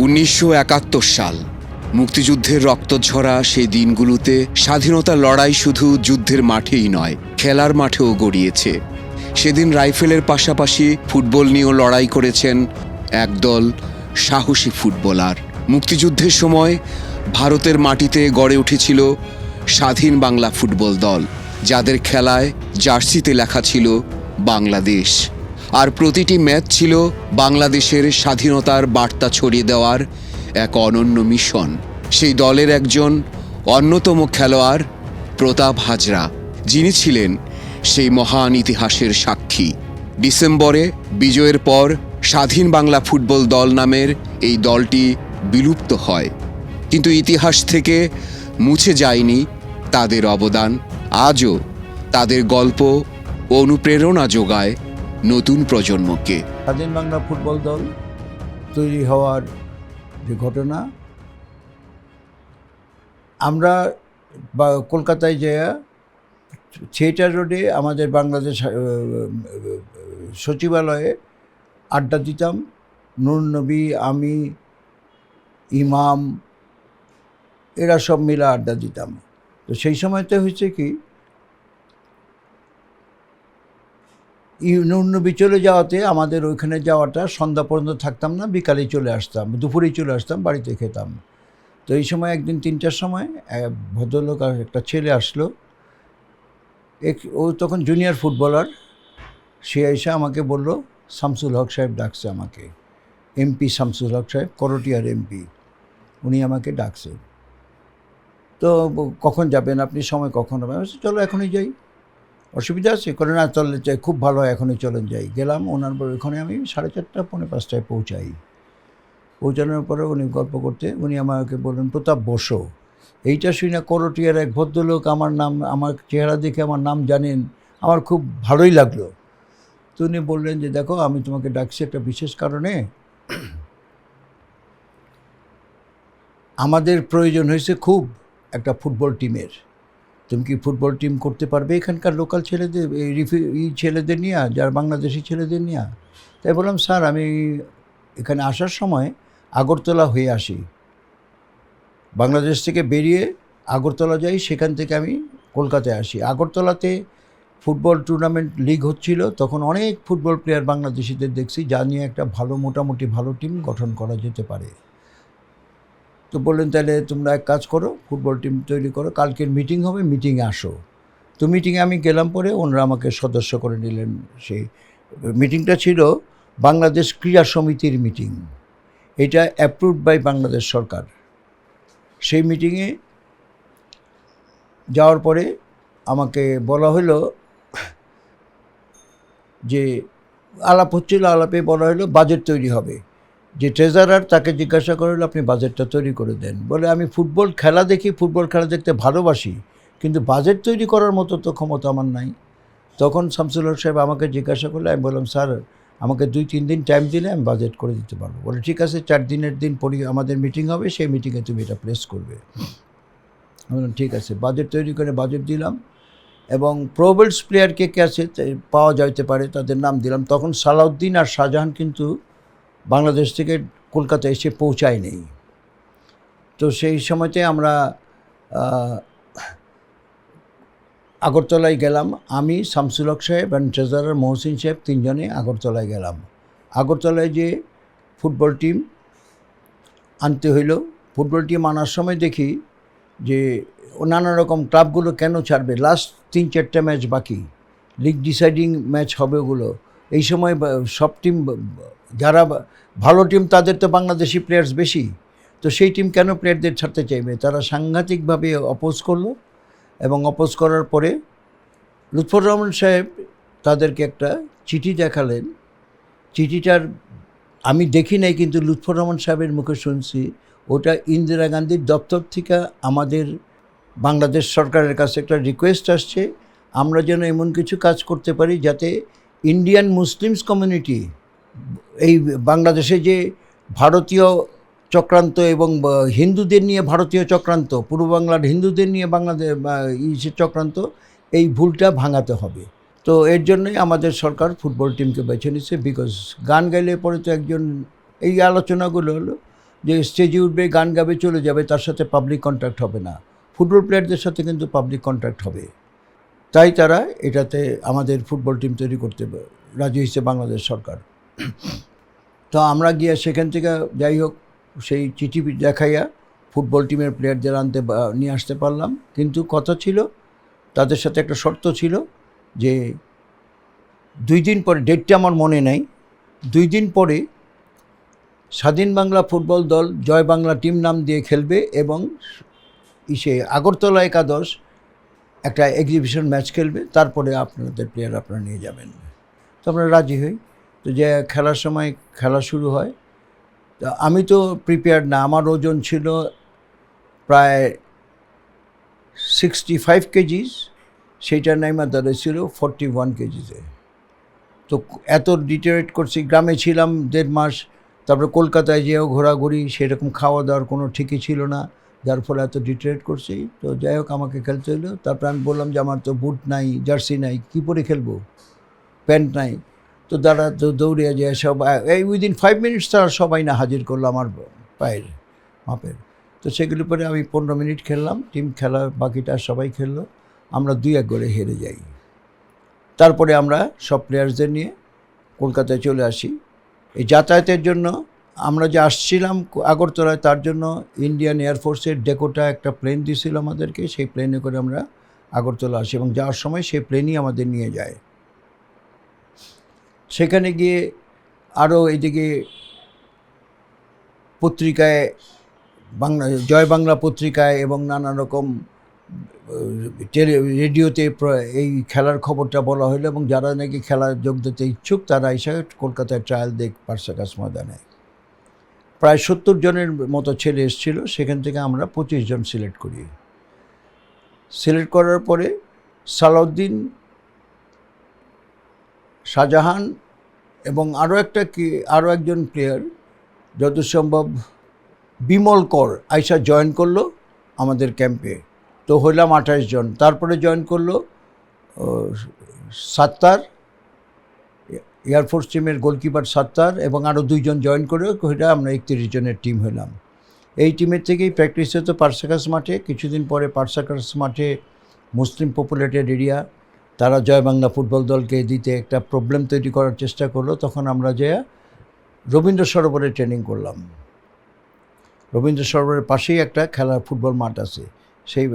1971 সাল মুক্তিযুদ্ধের রক্তঝরা সেই দিনগুলোতে স্বাধীনতা লড়াই শুধু যুদ্ধের মাঠেই নয়, খেলার মাঠেও গড়িয়েছে। সেদিন রাইফেলের পাশাপাশি ফুটবল নিয়েও লড়াই করেছেন একদল সাহসী ফুটবলার। মুক্তিযুদ্ধের সময় ভারতের মাটিতে গড়ে উঠেছিল স্বাধীন বাংলা ফুটবল দল, যাদের খেলায় জার্সিতে লেখা ছিল বাংলাদেশ। আর প্রতিটি ম্যাচ ছিল বাংলাদেশের স্বাধীনতার বার্তা ছড়িয়ে দেওয়ার এক অনন্য মিশন। সেই দলের একজন অন্যতম খেলোয়াড় প্রতাপ হাজরা, যিনি ছিলেন সেই মহান ইতিহাসের সাক্ষী। ডিসেম্বরে বিজয়ের পর স্বাধীন বাংলা ফুটবল দল নামের এই দলটি বিলুপ্ত হয়, কিন্তু ইতিহাস থেকে মুছে যায়নি তাদের অবদান। আজও তাদের গল্প অনুপ্রেরণা যোগায় নতুন প্রজন্মকে। স্বাধীন বাংলা ফুটবল দল তৈরি হওয়ার যে ঘটনা, আমরা কলকাতায় যাইয়া থিয়েটার রোডে আমাদের বাংলাদেশ সচিবালয়ে আড্ডা দিতাম। নূর নবী, আমি, ইমাম, এরা সব মিলে আড্ডা দিতাম। তো সেই সময়তে হয়েছে কি, নূর নবী চলে যাওয়াতে আমাদের ওইখানে যাওয়াটা সন্ধ্যা পর্যন্ত থাকতাম না, বিকালেই চলে আসতাম, দুপুরেই চলে আসতাম, বাড়িতে খেতাম। তো এই সময় একদিন 3টার সময় ভদ্রলোক আর একটা ছেলে আসলো। ও তখন জুনিয়র ফুটবলার। সে এসে আমাকে বলল, শামসুল হক সাহেব ডাকছে আমাকে, এমপি শামসুল হক সাহেব, করটিয়ার এমপি, উনি আমাকে ডাকছে। তো কখন যাবেন আপনি, সময় কখন হবে? চলো এখনই যাই, অসুবিধা আছে? করে না, চলে যাই, খুব ভালো হয়, এখনই চলেন যাই। গেলাম ওনার ওখানে, আমি 4:30 পৌনে 5টায় পৌঁছাই। পৌঁছানোর পরে উনি গল্প করতে, উনি আমাকে বললেন, প্রতাপ বসো। এইটা শুনে না, করটিয়ার এক ভদ্রলোক আমার নাম, আমার চেহারা দেখে আমার নাম জানেন, আমার খুব ভালোই লাগলো। তো উনি বললেন যে, দেখো আমি তোমাকে ডাকছি একটা বিশেষ কারণে, আমাদের প্রয়োজন হয়েছে খুব একটা ফুটবল টিমের। তুমি কি ফুটবল টিম করতে পারবে এখানকার লোকাল ছেলেদের, এই ছেলেদের নিয়ে, যারা বাংলাদেশি ছেলেদের নিয়ে? তাই বললাম, স্যার আমি এখানে আসার সময় আগরতলা হয়ে আসি, বাংলাদেশ থেকে বেরিয়ে আগরতলা যাই, সেখান থেকে আমি কলকাতায় আসি। আগরতলাতে ফুটবল টুর্নামেন্ট লিগ হচ্ছিল, তখন অনেক ফুটবল প্লেয়ার বাংলাদেশিদের দেখছি, যা নিয়ে একটা ভালো, মোটামুটি ভালো টিম গঠন করা যেতে পারে। তো বললেন, তাহলে তোমরা এক কাজ করো, ফুটবল টিম তৈরি করো, কালকের মিটিং হবে, মিটিংয়ে আসো। তো মিটিংয়ে আমি গেলাম, পরে ওনারা আমাকে সদস্য করে নিলেন। সেই মিটিংটা ছিল বাংলাদেশ ক্রীড়া সমিতির মিটিং, এটা অ্যাপ্রুভড বাই বাংলাদেশ সরকার। সেই মিটিংয়ে যাওয়ার পরে আমাকে বলা হলো যে, আলাপ হচ্ছিল, আলাপে বলা হলো বাজেট তৈরি হবে। যে ট্রেজারার, তাকে জিজ্ঞাসা করে হলো, আপনি বাজেটটা তৈরি করে দেন। বলে, আমি ফুটবল খেলা দেখি, ফুটবল খেলা দেখতে ভালোবাসি, কিন্তু বাজেট তৈরি করার মতো তো ক্ষমতা আমার নাই। তখন শামসুল হক সাহেব আমাকে জিজ্ঞাসা করলে, আমি বললাম, স্যার আমাকে 2-3 দিন টাইম দিলে আমি বাজেট করে দিতে পারবো। বলে, ঠিক আছে, 4 দিনের দিন আমাদের মিটিং হবে, সেই মিটিংয়ে তুমি এটা প্লেস করবে। আমি বললাম, ঠিক আছে। বাজেট তৈরি করে বাজেট দিলাম, এবং প্রোবেলস প্লেয়ার কে কে আছে পাওয়া যাইতে পারে তাদের নাম দিলাম। তখন সালাউদ্দিন আর শাহজাহান কিন্তু বাংলাদেশ থেকে কলকাতায় এসে পৌঁছায় নেই। তো সেই সময়তে আমরা আগরতলায় গেলাম, আমি, শামসুল হক সাহেব অ্যান্ড ট্রেজারার মহসিন সাহেব, 3 জনে আগরতলায় গেলাম। আগরতলায় যে ফুটবল টিম আনতে হইল, ফুটবল টিম আনার সময় দেখি যে নানা রকম ক্লাবগুলো কেন ছাড়বে, লাস্ট 3-4টা ম্যাচ বাকি, লিগ ডিসাইডিং ম্যাচ হবে ওগুলো। এই সময় সব টিম, যারা ভালো টিম তাদের তো বাংলাদেশি প্লেয়ার্স বেশি, তো সেই টিম কেন প্লেয়ারদের ছাড়তে চাইবে? তারা সাংঘাতিকভাবে অপোজ করলো, এবং অপোজ করার পরে লুৎফর রহমান সাহেব তাদেরকে একটা চিঠি দেখালেন। চিঠিটার আমি দেখি নাই, কিন্তু লুৎফর রহমান সাহেবের মুখে শুনছি, ওটা ইন্দিরা গান্ধীর দপ্তর থেকে আমাদের বাংলাদেশ সরকারের কাছে একটা রিকোয়েস্ট আসছে, আমরা যেন এমন কিছু কাজ করতে পারি যাতে ইন্ডিয়ান মুসলিমস কমিউনিটি, এই বাংলাদেশে যে ভারতীয় চক্রান্ত এবং হিন্দুদের নিয়ে ভারতীয় চক্রান্ত, পূর্ব বাংলার হিন্দুদের নিয়ে বাংলাদেশ চক্রান্ত, এই ভুলটা ভাঙাতে হবে। তো এর জন্যই আমাদের সরকার ফুটবল টিমকে বেছে নিচ্ছে, বিকজ গান গাইলে পরে তো একজন, এই আলোচনাগুলো হলো, যে স্টেজে উঠবে, গান গাবে, চলে যাবে, তার সাথে পাবলিক কন্ট্যাক্ট হবে না। ফুটবল প্লেয়ারদের সাথে কিন্তু পাবলিক কন্ট্যাক্ট হবে। তাই তারা এটাতে আমাদের ফুটবল টিম তৈরি করতে রাজি হয়েছে বাংলাদেশ সরকার। তো আমরা গিয়ে সেখান থেকে যাই হোক সেই চিঠি দেখাইয়া ফুটবল টিমের প্লেয়ারদের নিয়ে আসতে পারলাম। কিন্তু কথা ছিল, তাদের সাথে একটা শর্ত ছিল যে 2 দিন পরে, ডেটটা আমার মনে নাই, 2 দিন পরে স্বাধীন বাংলা ফুটবল দল জয় বাংলা টিম নাম দিয়ে খেলবে এবং আগরতলা একাদশ একটা এক্সিবিশন ম্যাচ খেলবে, তারপরে আপনাদের প্লেয়ার আপনারা নিয়ে যাবেন। তো আমরা রাজি হই। তো যে খেলার সময় খেলা শুরু হয়, তো আমি তো প্রিপেয়ার্ড না, আমার ওজন ছিল প্রায় 65 কেজিস, সেইটার নাইমা দাঁড়িয়েছিল 41 কেজিতে। তো এত ডিটেরিয়েট করছি, গ্রামে ছিলাম 1.5 মাস, তারপরে কলকাতায় যেও ঘোরাঘুরি, সেরকম খাওয়া দাওয়ার কোনো ঠিকই ছিল না, যার ফলে এত ডিটেরিয়েট করছি। তো যাই হোক আমাকে খেলতে হলো। তারপরে আমি বললাম যে আমার তো বুট নাই, জার্সি নাই, কী পরে খেলবো, প্যান্ট নাই। তো তারা তো দৌড়ে যায় সব, এই উইদিন 5 মিনিটস তারা সবাই না হাজির করলো আমার পায়ের মাপের। তো সেগুলি পরে আমি 15 মিনিট খেললাম, টিম খেলা বাকিটা সবাই খেললো, আমরা 2-1 গোলে হেরে যাই। তারপরে আমরা সব প্লেয়ার্সদের নিয়ে কলকাতায় চলে আসি। এই যাতায়াতের জন্য আমরা যে আসছিলাম আগরতলায়, তার জন্য ইন্ডিয়ান এয়ারফোর্সের ডেকোটা একটা প্লেন দিয়েছিল আমাদেরকে, সেই প্লেনে করে আমরা আগরতলা আসি এবং যাওয়ার সময় সেই প্লেনই আমাদের নিয়ে যায়। সেখানে গিয়ে আরও এদিকে পত্রিকায়, জয় বাংলা পত্রিকায় এবং নানা রকম রেডিওতে এই খেলার খবরটা বলা হলো এবং যারা নাকি খেলা যোগ দিতে ইচ্ছুক তারা এসে কলকাতায় ট্রায়াল দেখ পার্সাকাস ময়দানে। প্রায় 70 জনের মতো ছেলে এসেছিল, সেখান থেকে আমরা 25 জন সিলেক্ট করি। সিলেক্ট করার পরে সালাউদ্দিন, শাহজাহান এবং আরও একজন প্লেয়ার যত সম্ভব বিমল কর আইসা জয়েন করলো আমাদের ক্যাম্পে। তো হইলাম 28 জন। তারপরে জয়েন করলো সাত্তার, এয়ারফোর্স টিমের গোলকিপার সাত্তার, এবং আরও 2 জন জয়েন করে হইলে আমরা 31 জনের টিম হলাম। এই টিমের থেকেই প্র্যাকটিস হতো পার্সাকাস মাঠে। কিছুদিন পরে পার্সাকাস মাঠে মুসলিম পপুলেটেড এরিয়া, তারা জয় বাংলা ফুটবল দলকে দিতে একটা প্রবলেম তৈরি করার চেষ্টা করলো। তখন আমরা যে রবীন্দ্র সরোবরে ট্রেনিং করলাম। রবীন্দ্র সরোবরের পাশেই একটা খেলার ফুটবল মাঠ আছে, সেই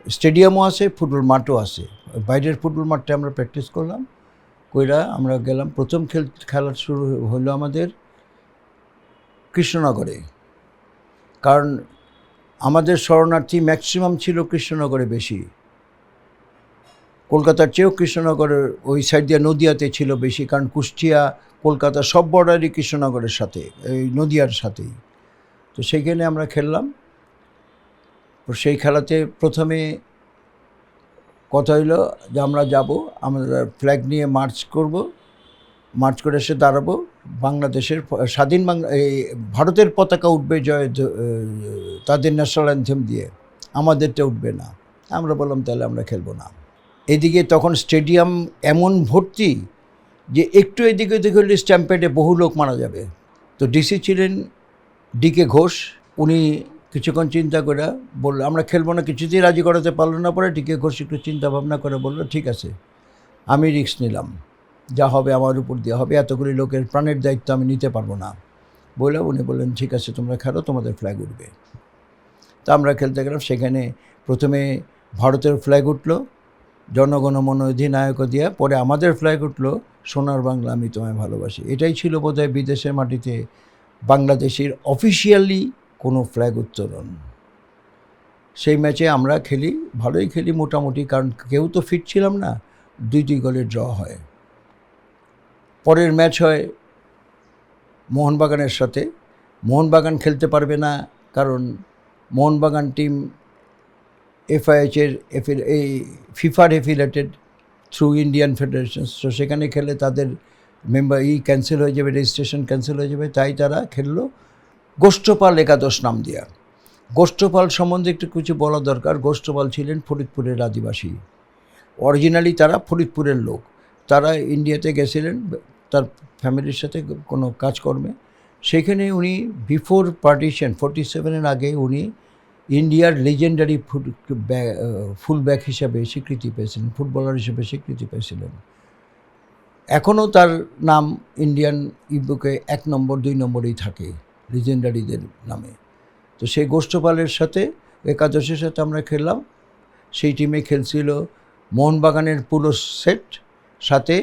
স্টেডিয়ামও আছে, ফুটবল মাঠও আছে। বাইরের ফুটবল মাঠটা আমরা প্র্যাকটিস করলাম, কইরা আমরা গেলাম। প্রথম খেলা শুরু হলো আমাদের কৃষ্ণনগরে, কারণ আমাদের শরণার্থী ম্যাক্সিমাম ছিল কৃষ্ণনগরে বেশি। কলকাতার চেয়েও কৃষ্ণনগরের ওই সাইড দিয়ে নদিয়াতে ছিল বেশি, কারণ কুষ্টিয়া, কলকাতা সব বর্ডারই কৃষ্ণনগরের সাথে, এই নদিয়ার সাথেই। তো সেইখানে আমরা খেললাম। সেই খেলাতে প্রথমে কথা হইলো যে আমরা যাব, আমরা ফ্ল্যাগ নিয়ে মার্চ করব, মার্চ করে এসে দাঁড়াবো, বাংলাদেশের স্বাধীন ভারতের পতাকা উঠবে তাদের ন্যাশনাল অ্যানথেম দিয়ে, আমাদেরটা উঠবে না। আমরা বললাম তাহলে আমরা খেলবো না। এদিকে তখন স্টেডিয়াম এমন ভর্তি যে একটু এদিকে ওদিকে হলে স্ট্যাম্পেডে বহু লোক মারা যাবে। তো ডিসি ছিলেন ডিকে ঘোষ, উনি কিছুক্ষণ চিন্তা করে বললো আমরা খেলবো না, কিছুতেই রাজি করাতে পারলো না। পরে ডিকে ঘোষ একটু চিন্তা ভাবনা করে বললো ঠিক আছে, আমি রিস্ক নিলাম, যা হবে আমার উপর দিয়ে হবে, এতগুলি লোকের প্রাণের দায়িত্ব আমি নিতে পারবো না বলে উনি বললেন ঠিক আছে তোমরা খেলো, তোমাদের ফ্ল্যাগ উঠবে। তা আমরা খেলতে গেলাম। সেখানে প্রথমে ভারতের ফ্ল্যাগ উঠলো জনগণ মন অধিনায়ক দিয়ে, পরে আমাদের ফ্ল্যাগ উঠলো সোনার বাংলা আমি তোমায় ভালোবাসি। এটাই ছিল বোধহয় বিদেশের মাটিতে বাংলাদেশের অফিসিয়ালি কোনো ফ্ল্যাগ উত্তোলন। সেই ম্যাচে আমরা খেলি, ভালোই খেলি মোটামুটি, কারণ কেউ তো ফিট ছিলাম না। 2-2 গোলে ড্র হয়। পরের ম্যাচ হয় মোহনবাগানের সাথে। মোহনবাগান খেলতে পারবে না, কারণ মোহনবাগান টিম FIH-এর এই ফিফার এফিলেটেড থ্রু ইন্ডিয়ান ফেডারেশন। তো সেখানে খেলে তাদের মেম্বার ক্যান্সেল হয়ে যাবে, রেজিস্ট্রেশন ক্যান্সেল হয়ে যাবে। তাই তারা খেললো গোষ্ঠপাল একাদশ নাম দিয়া। গোষ্ঠপাল সম্বন্ধে একটু কিছু বলা দরকার। গোষ্ঠপাল ছিলেন ফরিদপুরের আদিবাসী, অরিজিনালি তারা ফরিদপুরের লোক। তারা ইন্ডিয়াতে গেছিলেন তার ফ্যামিলির সাথে কোনো কাজকর্মে, সেখানে উনি বিফোর পার্টিশন 47-এর আগে উনি ইন্ডিয়ার লেজেন্ডারি ফুল ব্যাক হিসাবে স্বীকৃতি পেয়েছিলেন, ফুটবলার হিসেবে স্বীকৃতি পেয়েছিলেন। এখনও তার নাম ইন্ডিয়ান ইবুকে 1 নম্বর 2 নম্বরেই থাকে লিজেন্ডারিদের নামে। তো সেই গোষ্ঠপালের সাথে একাদশের সাথে আমরা খেললাম। সেই টিমে খেলছিল মোহনবাগানের পুরো সেট, সাথে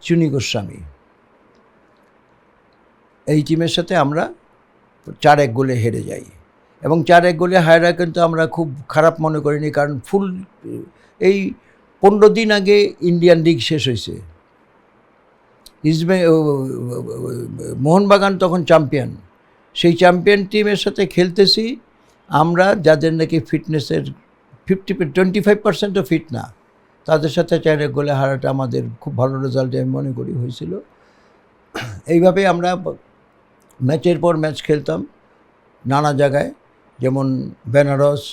চুনি গোস্বামী। এই টিমের সাথে আমরা 4-1 গোলে হেরে যাই, এবং 4-1 গোলে হারা কিন্তু আমরা খুব খারাপ মনে করিনি, কারণ এই 15 দিন আগে ইন্ডিয়ান লিগ শেষ হয়েছে। মোহনবাগান তখন চ্যাম্পিয়ন। সেই চ্যাম্পিয়ন টিমের সাথে খেলতেছি আমরা, যাদের নাকি ফিটনেসের 25%ও ফিট না, তাদের সাথে 4-1 গোলে হারাটা আমাদের খুব ভালো রেজাল্ট আমি মনে করি হয়েছিল। এইভাবে আমরা ম্যাচের পর ম্যাচ খেলতাম নানা জায়গায়, যেমন বেনারস,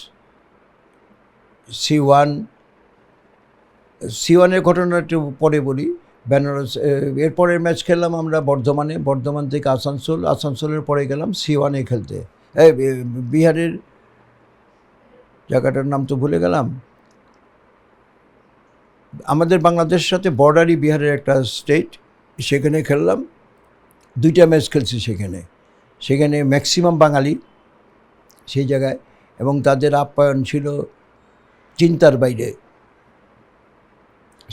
C1-এর ঘটনা একটু পরে বলি। বেনারস, এরপরের ম্যাচ খেললাম আমরা বর্ধমানে, বর্ধমান থেকে আসানসোলের পরে গেলাম C1-এ খেলতে। বিহারের জায়গাটার নাম তো ভুলে গেলাম, আমাদের বাংলাদেশের সাথে বর্ডারই বিহারের একটা স্টেট, সেখানে খেললাম। 2টা ম্যাচ খেলছি সেখানে ম্যাক্সিমাম বাঙালি সেই জায়গায়, এবং তাদের আপ্যায়ন ছিল চিন্তার বাইরে।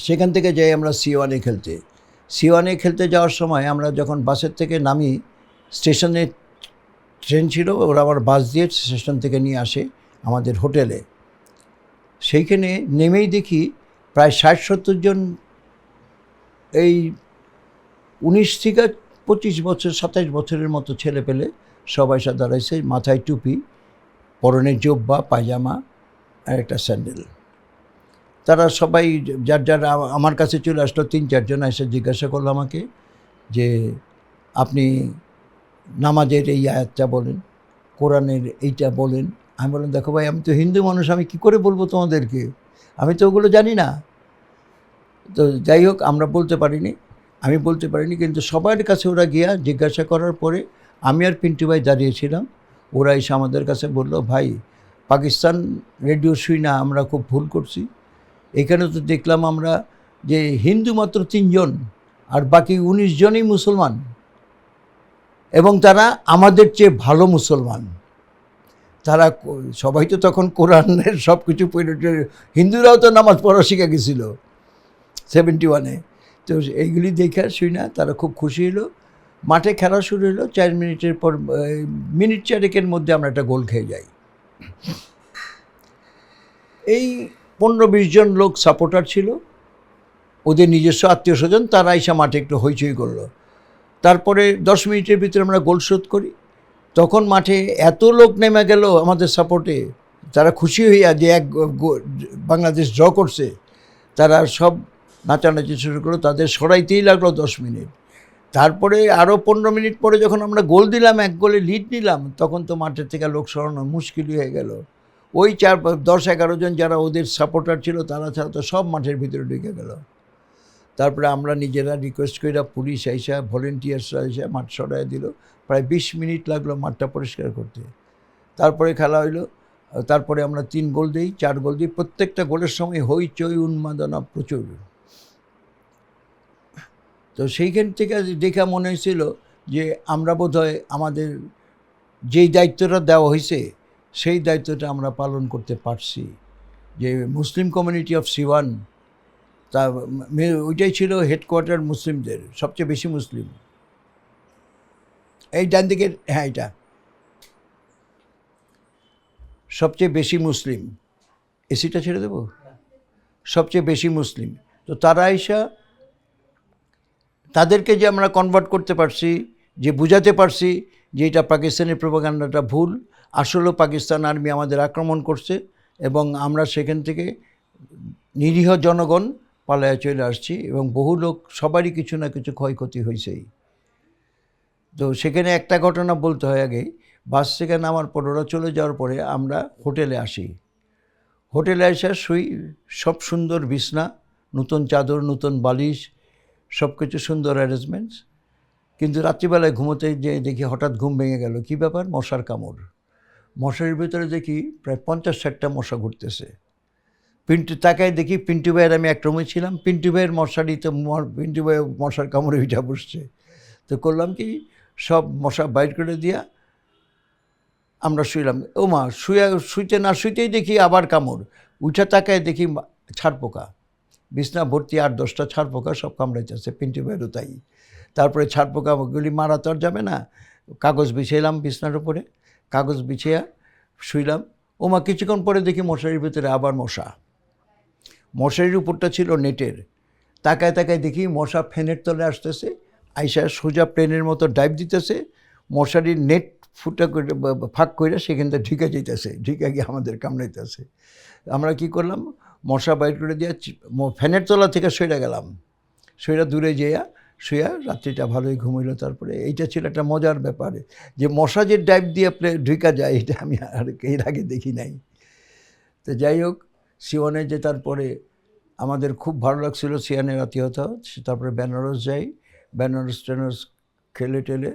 সেখান থেকে যাই আমরা C1-এ খেলতে যাওয়ার সময় আমরা যখন বাসের থেকে নামি, স্টেশনে ট্রেন ছিল, ওরা আবার বাস দিয়ে স্টেশন থেকে নিয়ে আসে আমাদের হোটেলে। সেইখানে নেমেই দেখি প্রায় 60-70 জন এই 19 থেকে 25 বছর 27 বছরের মতো ছেলে পেলে সবাই সাথে দাঁড়াইছে, মাথায় টুপি, পরনে জোব্বা, পায়জামা আর একটা স্যান্ডেল। তারা সবাই যার আমার কাছে চলে আসলো, 3-4 জন এসে জিজ্ঞাসা করলো আমাকে যে আপনি নামাজের এই আয়াতটা বলেন, কোরআনের এইটা বলেন। আমি বললাম, দেখো ভাই, আমি তো হিন্দু মানুষ, আমি কি করে বলবো তোমাদেরকে, আমি তো ওগুলো জানি না। তো যাই হোক, আমি বলতে পারিনি, কিন্তু সবার কাছে ওরা গিয়া জিজ্ঞাসা করার পরে আমি আর পিন্টু ভাই দাঁড়িয়েছিলাম। ওরা এসে আমাদের কাছে বলল, ভাই, পাকিস্তান রেডিও শুই না, আমরা খুব ভুল করছি। এখানে তো দেখলাম আমরা যে হিন্দু মাত্র 3 জন, আর বাকি 19 জনই মুসলমান, এবং তারা আমাদের চেয়ে ভালো মুসলমান। তারা সবাই তো তখন কোরআনের সব কিছু পড়ে, হিন্দুরাও তো নামাজ পড়া শিখে গেছিলো 71-এ। তো এইগুলি দেখে শুই না তারা খুব খুশি হলো। মাঠে খেলা শুরু হলো, 4 মিনিটের পর, মিনিট 4-এর মধ্যে আমরা একটা গোল খেয়ে যাই। এই 15-20 জন লোক সাপোর্টার ছিল, ওদের নিজস্ব আত্মীয় স্বজন, তারা এসে মাঠে একটু হইচই করলো। তারপরে 10 মিনিটের ভিতরে আমরা গোল শোধ করি। তখন মাঠে এত লোক নেমে গেল আমাদের সাপোর্টে, তারা খুশি হইয়া যে বাংলাদেশ ড্র করছে, তারা সব নাচানাচি শুরু করলো, তাদের সরাইতেই লাগলো 10 মিনিট। তারপরে আরও 15 মিনিট পরে যখন আমরা গোল দিলাম, 1 গোলে লিড নিলাম, তখন তো মাঠের থেকে লোক সরানো মুশকিল হয়ে গেল। ওই 10-11 জন যারা ওদের সাপোর্টার ছিল, তারা ছাড়া তো সব মাঠের ভিতরে ঢুকে গেল। তারপরে আমরা নিজেরা রিকোয়েস্ট কইরা পুলিশ আইসা, ভলেন্টিয়ার্সরা আইসা মাঠ সরাই দিল। প্রায় 20 মিনিট লাগলো মাঠটা পরিষ্কার করতে। তারপরে খেলা হইলো। তারপরে আমরা 3 গোল দিই, 4 গোল দিই। প্রত্যেকটা গোলের সময় হইচই, উন্মাদনা প্রচুর। তো সেইখান থেকে দেখা মনে হয়েছিল যে আমরা বোধহয় আমাদের যেই দায়িত্বটা দেওয়া হয়েছে, সেই দায়িত্বটা আমরা পালন করতে পারছি। যে মুসলিম কমিউনিটি অফ C1, তা ওইটাই ছিল হেডকোয়ার্টার মুসলিমদের, সবচেয়ে বেশি মুসলিম। এই ডান দিকের, হ্যাঁ, এটা সবচেয়ে বেশি মুসলিম। এসিটা ছেড়ে দেবো, সবচেয়ে বেশি মুসলিম। তো তারা আইসা তাদেরকে যে আমরা কনভার্ট করতে পারছি, যে বুঝাতে পারছি যে এটা পাকিস্তানের প্রোপাগান্ডাটা ভুল, আসলেও পাকিস্তান আর্মি আমাদের আক্রমণ করছে, এবং আমরা সেখান থেকে নিরীহ জনগণ পালায়া চলে আসছি, এবং বহু লোক, সবারই কিছু না কিছু ক্ষয়ক্ষতি হয়েছেই। তো সেখানে একটা ঘটনা বলতে হয় আগে। বাস থেকে নামার পর, ওরা চলে যাওয়ার পরে আমরা হোটেলে আসি। হোটেলে এসে শুই, সব সুন্দর বিছনা, নতুন চাদর, নতুন বালিশ, সব কিছু সুন্দর অ্যারেঞ্জমেন্টস। কিন্তু রাত্রিবেলায় ঘুমোতে যে দেখি হঠাৎ ঘুম ভেঙে গেল, কী ব্যাপার, মশার কামড়। মশারির ভিতরে দেখি প্রায় 50-60টা মশা ঘুরতেছে। পিন্টু তাকায় দেখি পিন্টু ভাইয়ের, আমি এক রুমে ছিলাম, পিন্টু ভাইয়ের মশারিতে পিন্টু ভাই মশার কামড়ে উঠা বসছে। তো করলাম কি, সব মশা বাইর করে দিয়া আমরা শুইলাম। ও মা, শুইতে না শুইতেই দেখি আবার কামড়। উঠা তাকায় দেখি ছাড় পোকা, বিছনা ভর্তি 8-10টা ছাড় পোকা সব কামড়াইতেছে, পিন্টু ভাইয়েরও তাই। তারপরে ছাড় পোকাগুলি মারা তো আর যাবে না, কাগজ বিছাইলাম বিছনার উপরে, কাগজ বিছিয়ে শুইলাম। ও মা, কিছুক্ষণ পরে দেখি মশারির ভিতরে আবার মশা। মশারির উপরটা ছিল নেটের, তাকায় তাকায় দেখি মশা ফ্যানের তলে আসতেছে, আইসা সোজা প্লেনের মতো ডাইভ দিতেছে, মশারির নেট ফুটা করে ফাঁক করে সেখান থেকে ঢিকে যেতেছে, ঢিকে গিয়ে আমাদের কামড়াইতেছে। আমরা কি করলাম, মশা বাইর করে দিয়ে ফ্যানের তলা থেকে সইরা গেলাম, সইরা দূরে যেয়া শুয়া রাত্রিটা ভালোই ঘুমাইল। তারপরে এইটা ছিল একটা মজার ব্যাপারে, যে মশা যে ডাইভ দিয়ে ঢুকা যায়, এটা আমি আর এর আগে দেখি নাই। তো যাই হোক, সিওয়ানে যে তারপরে আমাদের খুব ভালো লাগছিল সিয়ানের আত্মীয়তা। তারপরে বেনারস যাই, বেনারস খেলে টেলে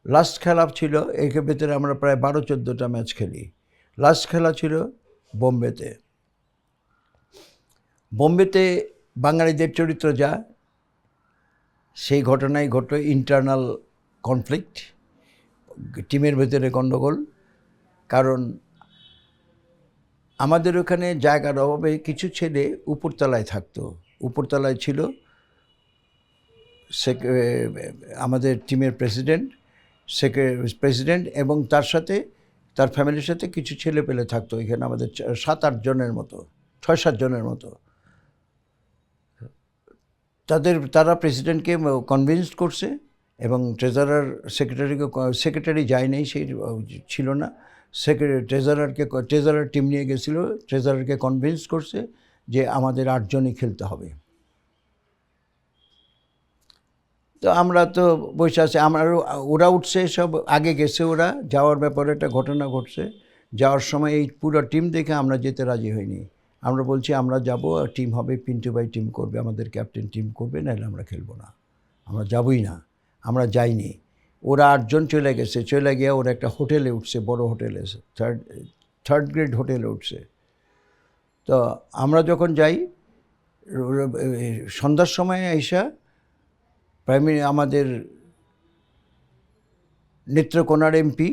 লাস্ট খেলা ছিল এর ভেতরে আমরা প্রায় 12-14টা ম্যাচ খেলি। লাস্ট খেলা ছিল বোম্বেতে। বোম্বেতে বাঙালিদের চরিত্র যা, সেই ঘটনাই ঘটল, ইন্টারনাল কনফ্লিক্ট, টিমের ভেতরে গণ্ডগোল। কারণ আমাদের ওখানে জায়গার অভাবে কিছু ছেলে উপরতলায় থাকতো। উপরতলায় ছিল আমাদের টিমের প্রেসিডেন্ট এবং তার সাথে তার ফ্যামিলির সাথে কিছু ছেলে পেলে থাকতো। এখানে আমাদের 7-8 জনের মতো, 6-7 জনের মতো। তারা প্রেসিডেন্টকে কনভিন্স করছে এবং ট্রেজারার সেক্রেটারি যায় নাই, সেই ছিল না, ট্রেজারার টিম নিয়ে গেছিল, ট্রেজারারকে কনভিন্স করছে যে আমাদের 8 জনই খেলতে হবে। তো আমরা তো বসে আছি, ওরা উঠছে, সব আগে গেছে, ওরা যাওয়ার ব্যাপারে একটা ঘটনা ঘটছে। যাওয়ার সময় এই পুরো টিম দেখে আমরা যেতে রাজি হইনি। আমরা বলছি আমরা যাব, টিম হবে, পিন্টু ভাই টিম করবে, আমাদের ক্যাপ্টেন টিম করবে, নাহলে আমরা খেলবো না, আমরা যাবই না। আমরা যাইনি। ওরা 8 জন চলে গেছে, চলে গিয়ে ওরা একটা হোটেলে উঠছে, বড় হোটেলে, থার্ড গ্রেড হোটেলে উঠছে। তো আমরা যখন যাই, সন্ধ্যার সময় আইসা আমাদের নেত্রকোনার এমপি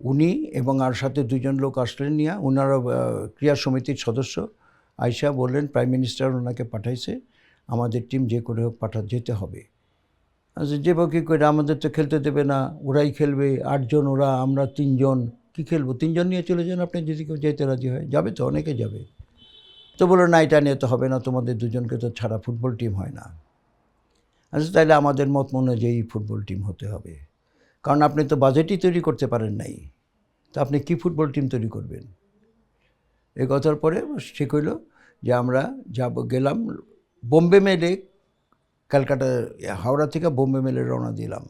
উনি এবং আর সাথে 2 জন লোক আসলেন নিয়ে, ওনারা ক্রীড়া সমিতির সদস্য, আইসা বললেন প্রাইম মিনিস্টার ওনাকে পাঠাইছে, আমাদের টিম যে করে হোক যেতে হবে। আচ্ছা, যে বা কী করে, আমাদের তো খেলতে দেবে না, ওরাই খেলবে, 8 জন ওরা, আমরা 3 জন, কী খেলবো, 3 জন নিয়ে চলে যান আপনি, যদি কেউ যেতে রাজি হয়। যাবে তো, অনেকে যাবে। তো বলো না, এটা নিয়ে তো হবে না, তোমাদের 2 জনকে তো ছাড়া ফুটবল টিম হয় না। আচ্ছা, তাহলে আমাদের মত অনুযায়ী ফুটবল টিম হতে হবে, কারণ আপনি তো বাজেটই তৈরি করতে পারেন নাই, তো আপনি কি ফুটবল টিম তৈরি করবেন। এই কথার পরে ঠিক হইল যে আমরা গেলাম বোম্বে মেলে, ক্যালকাটা হাওড়া থেকে বোম্বে মেলে রওনা দিলাম।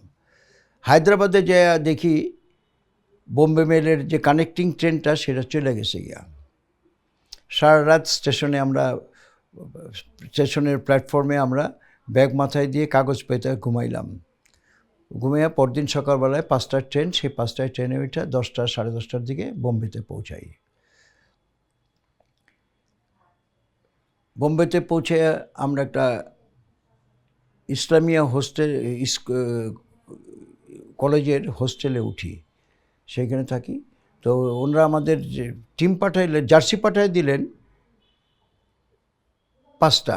হায়দ্রাবাদে যে দেখি বোম্বে মেলের যে কানেক্টিং ট্রেনটা সেটা চলে গেছে গিয়া। সারা রাত স্টেশনের প্ল্যাটফর্মে আমরা ব্যাগ মাথায় দিয়ে কাগজ পেতে ঘুমাইলাম। ঘুমিয়ে পরদিন সকালবেলায় 5টার ট্রেন, সেই 5টায় ট্রেনে উঠে 10টা সাড়ে 10টার দিকে বোম্বেতে পৌঁছাই। বোম্বেতে পৌঁছে আমরা একটা ইসলামিয়া কলেজের হোস্টেলে উঠি, সেইখানে থাকি। তো ওনারা আমাদের যে টিম পাঠাইলে, জার্সি পাঠাই দিলেন 5টা,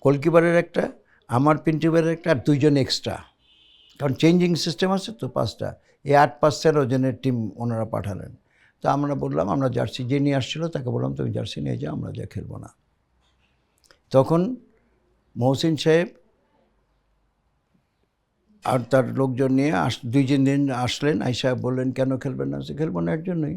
গোলকিপারের একটা, আমার পিন্টুবারের একটা, আর 2 জন এক্সট্রা, কারণ চেঞ্জিং সিস্টেম আছে তো 5টা। এই 8-5 জনের টিম ওনারা পাঠালেন। তো আমরা বললাম, আমরা জার্সি, যে নিয়ে আসছিলো তাকে বললাম তুমি জার্সি নিয়ে যাও, আমরা যা খেলবো না। তখন মহসিন সাহেব আর তার লোকজন নিয়ে 2-3 দিন আসলেন, আইসা বললেন কেন খেলবেন না। খেলবো না এর জন্যই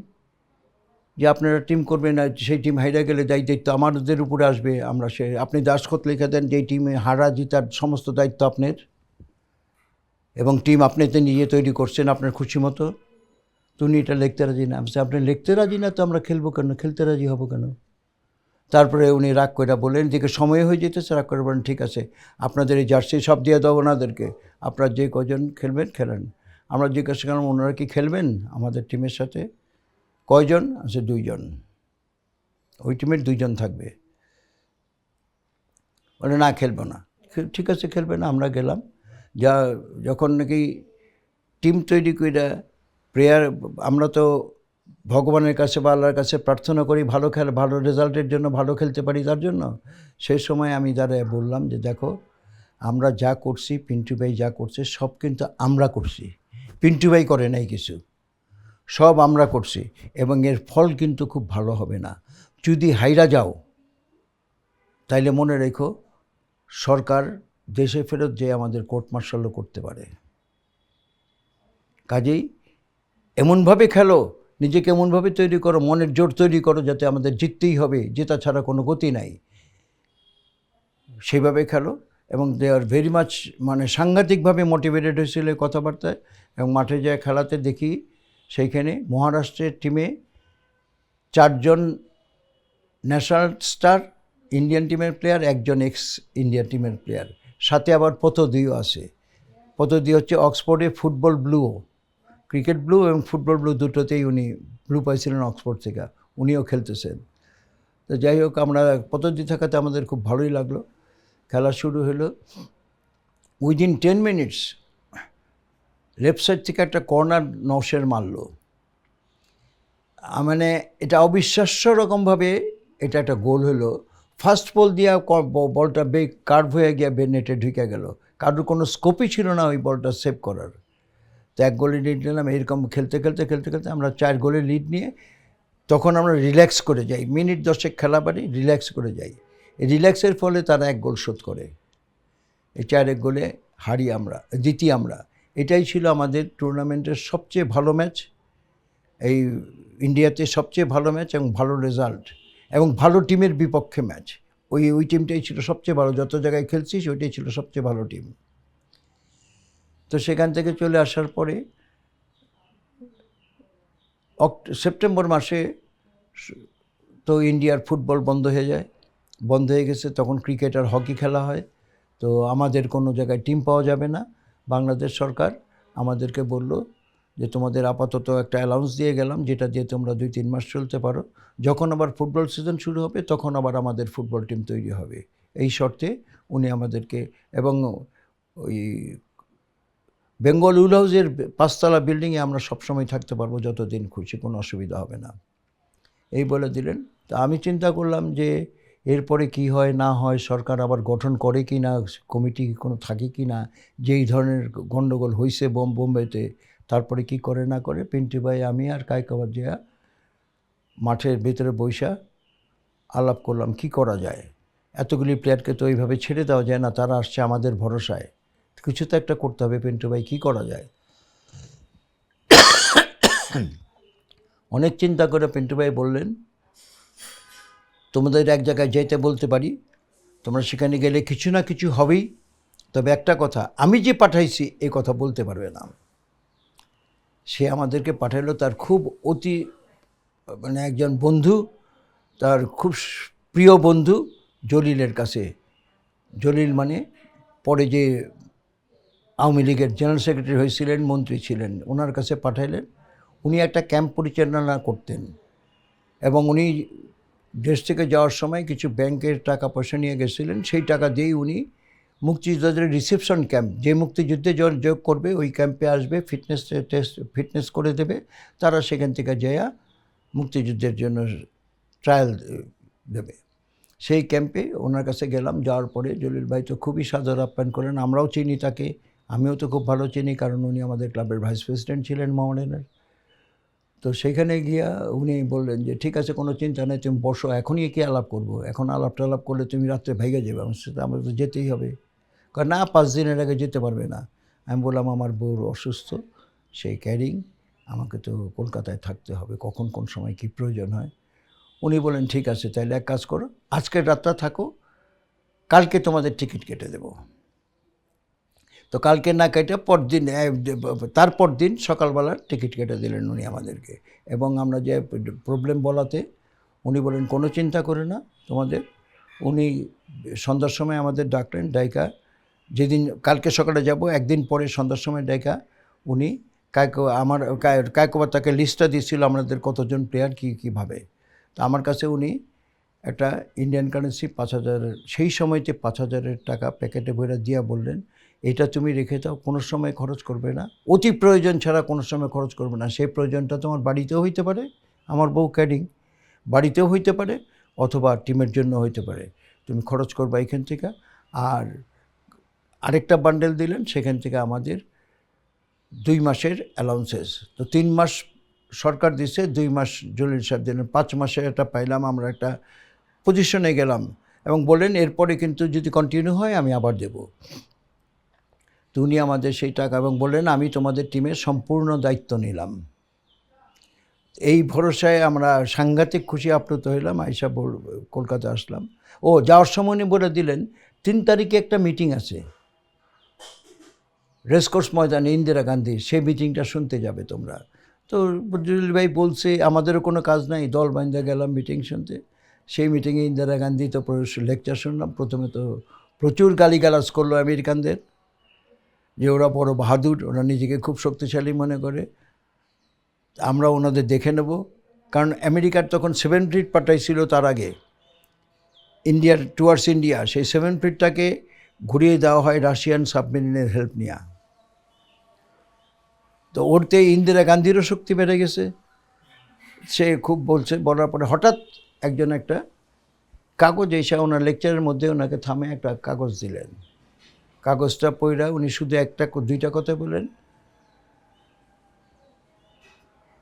যে আপনারা টিম করবেন, আর সেই টিম হাইরা গেলে দায়িত্ব আমাদের উপরে আসবে। আমরা আপনি দাসখত লিখে দেন যেই টিমে হারা জিতার সমস্ত দায়িত্ব আপনার, এবং টিম আপনিতে নিজে তৈরি করছেন আপনার খুশি মতো। তুমি এটা লিখতে রাজি না। আপনি লিখতে রাজি না, তো আমরা খেলবো কেন, খেলতে রাজি হবো কেন। তারপরে উনি রাগ করে বললেন, এদিকে সময় হয়ে যেতেছে, রাগ করে বলেন ঠিক আছে আপনাদের এই জার্সি সব দিয়ে দেবো ওনাদেরকে, আপনারা যে কজন খেলবেন খেলেন। আমরা জিজ্ঞাসা করলাম ওনারা কি খেলবেন আমাদের টিমের সাথে? কয়জন? আছে 2 জন, ওই টিমের 2 জন থাকবে। বলে না খেলবো না। ঠিক আছে খেলবে না। আমরা গেলাম, যখন নাকি টিম তৈরি করে প্রেয়ার, আমরা তো ভগবানের কাছে বা আল্লাহর কাছে প্রার্থনা করি ভালো ভালো রেজাল্টের জন্য, ভালো খেলতে পারি তার জন্য। সেই সময় আমি দাঁড়ায় বললাম যে দেখো আমরা যা করছি, পিন্টু ভাই যা করছে সব কিন্তু আমরা করছি, পিন্টু ভাই করে নাই কিছু, সব আমরা করছি, এবং এর ফল কিন্তু খুব ভালো হবে না। যদি হাইরা যাও তাইলে মনে রেখো সরকার দেশে ফেরত যে আমাদের কোর্ট মার্শালও করতে পারে। কাজেই এমনভাবে খেলো, নিজেকে এমনভাবে তৈরি করো, মনের জোর তৈরি করো যাতে আমাদের জিততেই হবে, জেতা ছাড়া কোনো গতি নাই, সেইভাবে খেলো। এবং দে আর ভেরি মাচ মানে সাংঘাতিকভাবে মোটিভেটেড হয়েছিল কথাবার্তায়। এবং মাঠে যায় খেলাতে দেখি সেইখানে মহারাষ্ট্রের টিমে 4 জন ন্যাশনাল স্টার ইন্ডিয়ান টিমের প্লেয়ার, 1 জন এক্স ইন্ডিয়া টিমের প্লেয়ার, সাথে আবার পতদিও আছে। পতদি হচ্ছে অক্সফোর্ডে ফুটবল ব্লু, ক্রিকেট ব্লু এবং ফুটবল ব্লু দুটোতেই উনি ব্লু পাইছিলেন অক্সফোর্ড থেকে, উনিও খেলতেছেন। তো যাই হোক আমরা পতদি থাকাতে আমাদের খুব ভালোই লাগলো। খেলা শুরু হলো, উইদিন 10 মিনিটস লেফট সাইড থেকে একটা কর্নার নওশের মারলো। মানে এটা অবিশ্বাস্য রকমভাবে এটা একটা গোল হলো। ফার্স্ট বল দিয়া বলটা কার্ভ হয়ে গিয়ে নেটে ঢুকে গেল, কারোর কোনো স্কোপই ছিল না ওই বলটা সেভ করার। তো 1 গোলে লিড নিলাম। এরকম খেলতে খেলতে আমরা 4 গোলে লিড নিয়ে তখন আমরা রিল্যাক্স করে যাই, মিনিট 10 খেলা পারি, রিল্যাক্স করে যাই। এই রিল্যাক্সের ফলে তারা 1 গোল শোধ করে, এই 4-1 গোলে হারি আমরা, জিতি আমরা। এটাই ছিল আমাদের টুর্নামেন্টের সবচেয়ে ভালো ম্যাচ, এই ইন্ডিয়াতে সবচেয়ে ভালো ম্যাচ এবং ভালো রেজাল্ট এবং ভালো টিমের বিপক্ষে ম্যাচ। ওই টিমটাই ছিল সবচেয়ে ভালো, যত জায়গায় খেলছি ওইটাই ছিল সবচেয়ে ভালো টিম। তো সেখান থেকে চলে আসার পরে সেপ্টেম্বর মাসে তো ইন্ডিয়ার ফুটবল বন্ধ হয়ে যায়, বন্ধ হয়ে গেছে। তখন ক্রিকেট আর হকি খেলা হয়। তো আমাদের কোনো জায়গায় টিম পাওয়া যাবে না। বাংলাদেশ সরকার আমাদেরকে বলল যে তোমাদের আপাতত একটা অ্যালাউন্স দিয়ে গেলাম, যেটা দিয়ে তোমরা 2-3 মাস চলতে পারো, যখন আবার ফুটবল সিজন শুরু হবে তখন আবার আমাদের ফুটবল টিম তৈরি হবে। এই শর্তে উনি আমাদেরকে, এবং ওই বেঙ্গল উল হাউসের 5তলা বিল্ডিংয়ে আমরা সবসময় থাকতে পারবো, যতদিন খুশি, কোনো অসুবিধা হবে না, এই বলে দিলেন। তা আমি চিন্তা করলাম যে এরপরে কি হয় না হয়, সরকার আবার গঠন করে কি না, কমিটি কোনো থাকে কি না, যেই ধরনের গণ্ডগোল হয়েছে বোম্বেতে, তারপরে কি করে না করে। পিন্টু ভাই, আমি আর কায়কোবাদ জিয়া মাঠের ভেতরে বৈশা আলাপ করলাম কি করা যায়। এতগুলি প্লেয়ারকে তো এইভাবে ছেড়ে দেওয়া যায় না, তারা আসছে আমাদের ভরসায়, কিছু তো একটা করতে হবে। পিন্টু ভাই কী করা যায়? অনেক চিন্তা করে পিন্টু ভাই বললেন, তোমাদের এক জায়গায় যেতে বলতে পারি, তোমরা সেখানে গেলে কিছু না কিছু হবেই, তবে একটা কথা, আমি যে পাঠাইছি এই কথা বলতে পারবে না। সে আমাদেরকে পাঠালো তার খুব অতি মানে একজন বন্ধু, তার খুব প্রিয় বন্ধু জলিলের কাছে। জলিল মানে পরে যে আওয়ামী লীগের জেনারেল সেক্রেটারি হয়েছিলেন, মন্ত্রী ছিলেন, ওনার কাছে পাঠাইলেন। উনি একটা ক্যাম্প পরিচালনা করতেন এবং উনি দেশ থেকে যাওয়ার সময় কিছু ব্যাংকের টাকা পয়সা নিয়ে গেছিলেন। সেই টাকা দিয়েই উনি মুক্তিযোদ্ধাদের রিসেপশন ক্যাম্প, যে মুক্তিযুদ্ধে যোগ করবে ওই ক্যাম্পে আসবে, ফিটনেস করে দেবে, তারা সেখান থেকে যাইয়া মুক্তিযুদ্ধের জন্য ট্রায়াল দেবে। সেই ক্যাম্পে ওনার কাছে গেলাম। যাওয়ার পরে জলিল ভাই তো খুবই সাদর আপ্যায়ন করেন, আমরাও চিনি তাকে, আমিও তো খুব ভালো চিনি, কারণ উনি আমাদের ক্লাবের ভাইস প্রেসিডেন্ট ছিলেন মোহামেডানের। তো সেখানে গিয়া উনি বললেন যে ঠিক আছে, কোনো চিন্তা নেই, তুমি বসো, এখনই কি আলাপ করবো, এখন আলাপ টালাপ করলে তুমি রাত্রে ভেগে যাবে, আমার সাথে আমাদের তো যেতেই হবে। কারণ না, 5 দিনের আগে যেতে পারবে না। আমি বললাম আমার বউর অসুস্থ, সেই ক্যারিং, আমাকে তো কলকাতায় থাকতে হবে, কখন কোন সময় কি প্রয়োজন হয়। উনি বলেন ঠিক আছে, তাহলে এক কাজ করো, আজকের রাতটা থাকো, কালকে তোমাদের টিকিট কেটে দেব। তো কালকে না কেটে পরদিন, তারপর দিন সকালবেলার টিকিট কেটে দিলেন উনি আমাদেরকে। এবং আমরা যে প্রবলেম বলাতে উনি বলেন কোনো চিন্তা করে না তোমাদের। উনি সন্ধ্যার সময় আমাদের ডাকলেন, ডাইকা যেদিন কালকে সকালে যাব একদিন পরে সন্ধ্যার সময় ডাইকা উনি কায়কোবার তাকে লিস্টটা দিয়েছিল আমাদের কতজন প্লেয়ার কীভাবে। তো আমার কাছে উনি একটা ইন্ডিয়ান কারেন্সি 5,000 সেই সময়তে 5,000 টাকা প্যাকেটে ভরে দিয়া বললেন, এটা তুমি রেখে দাও, কোনো সময় খরচ করবে না, অতি প্রয়োজন ছাড়া কোনো সময় খরচ করবে না। সেই প্রয়োজনটা তোমার বাড়িতেও হইতে পারে, আমার বউ ক্যাডিং, বাড়িতেও হইতে পারে, অথবা টিমের জন্য হইতে পারে, তুমি খরচ করবা এখান থেকে। আর আরেকটা বান্ডেল দিলেন, সেখান থেকে আমাদের 2 মাসের অ্যালাউন্সেস। তো 3 মাস সরকার দিছে, 2 মাস জলিল সাহেব দিলেন, 5 মাসে এটা পাইলাম, আমরা একটা পজিশনে গেলাম এবং বললেন এরপরে কিন্তু যদি কন্টিনিউ হয় আমি আবার দেব। তো উনি আমাদের সেই টাকা এবং বললেন আমি তোমাদের টিমের সম্পূর্ণ দায়িত্ব নিলাম। এই ভরসায় আমরা সাংঘাতিক খুশি আপ্লুত হইলাম। আইসা কলকাতা আসলাম। ও যাওয়ার সময় উনি বলে দিলেন 3 তারিখে একটা মিটিং আছে রেসকোর্স ময়দানে ইন্দিরা গান্ধী, সেই মিটিংটা শুনতে যাবে তোমরা। তো জলিল ভাই বলছে আমাদেরও কোনো কাজ নাই, দল বান্ধা গেলাম মিটিং শুনতে। সেই মিটিংয়ে ইন্দিরা গান্ধী তো লেকচার শুনলাম। প্রথমে তো প্রচুর গালিগালাজ করলো আমেরিকানদের, যে ওরা বড় বাহাদুর, ওরা নিজেকে খুব শক্তিশালী মনে করে, আমরা ওনাদের দেখে নেব। কারণ আমেরিকার তখন 7 ফ্লিট পাঠাইছিল তার আগে ইন্ডিয়ার টুয়ার্ডস ইন্ডিয়া, সেই 7 ফ্লিটটাকে ঘুরিয়ে দেওয়া হয় রাশিয়ান সাবমেরিনের হেল্প নিয়ে। তো ওরতে ইন্দিরা গান্ধীরও শক্তি বেড়ে গেছে। সে খুব বলছে, বলার পরে হঠাৎ একজন একটা কাগজ এসে ওনার লেকচারের মধ্যে ওনাকে থামে একটা কাগজ দিলেন। কাগজটা পড়া উনি শুধু 2টা কথা বলেন,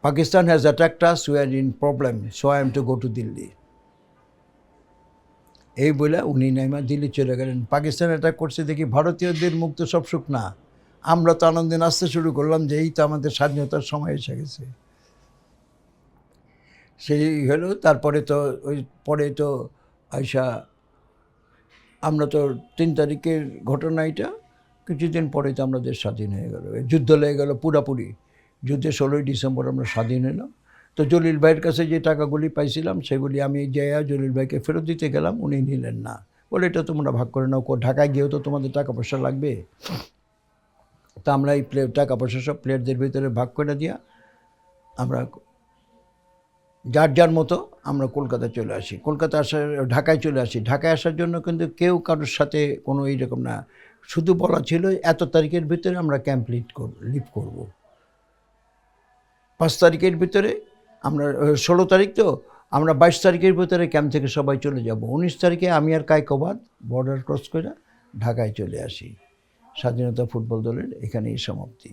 Pakistan has attacked us, we are in problem, so I am to go to Delhi. এই বলে উনি নাইমা দিল্লি চলে গেলেন। পাকিস্তান অ্যাটাক করছে দেখি ভারতীয়দের মুখ তো সব সুখ না, আমরা তো আনন্দে নাচতে শুরু করলাম যে এই তো আমাদের স্বাধীনতার সময় এসে গেছে। সেই হলো। তারপরে তো ওই পরে তো আইসা আমরা তো 3 তারিখের ঘটনা, এটা কিছুদিন পরে তো আমরা দেশ স্বাধীন হয়ে গেল, যুদ্ধ লেগে গেল পুরাপুরি। যুদ্ধে 16ই ডিসেম্বর আমরা স্বাধীন হলাম। তো জলিল ভাইয়ের কাছে যে টাকাগুলি পাইছিলাম সেগুলি আমি যাইয়া জলিল ভাইকে ফেরত দিতে গেলাম, উনি নিলেন না, বলে এটা তোমরা ভাগ করে নাও, ঢাকায় গিয়েও তো তোমাদের টাকা পয়সা লাগবে। তা আমরা এই টাকা পয়সা সব প্লেয়ারদের ভিতরে ভাগ করে দিয়া আমরা যার যার মতো আমরা কলকাতা চলে আসি। ঢাকায় চলে আসি। ঢাকায় আসার জন্য কিন্তু কেউ কারোর সাথে কোনো এইরকম না, শুধু বলা ছিল এত তারিখের ভিতরে আমরা ক্যাম্প লিভ করব। 5 তারিখের ভিতরে আমরা 16 তারিখ তো আমরা 22 তারিখের ভিতরে ক্যাম্প থেকে সবাই চলে যাব। 19 তারিখে আমি আর কায়কোবাদ বর্ডার ক্রস করে ঢাকায় চলে আসি। স্বাধীনতা ফুটবল দলের এখানেই সমাপ্তি।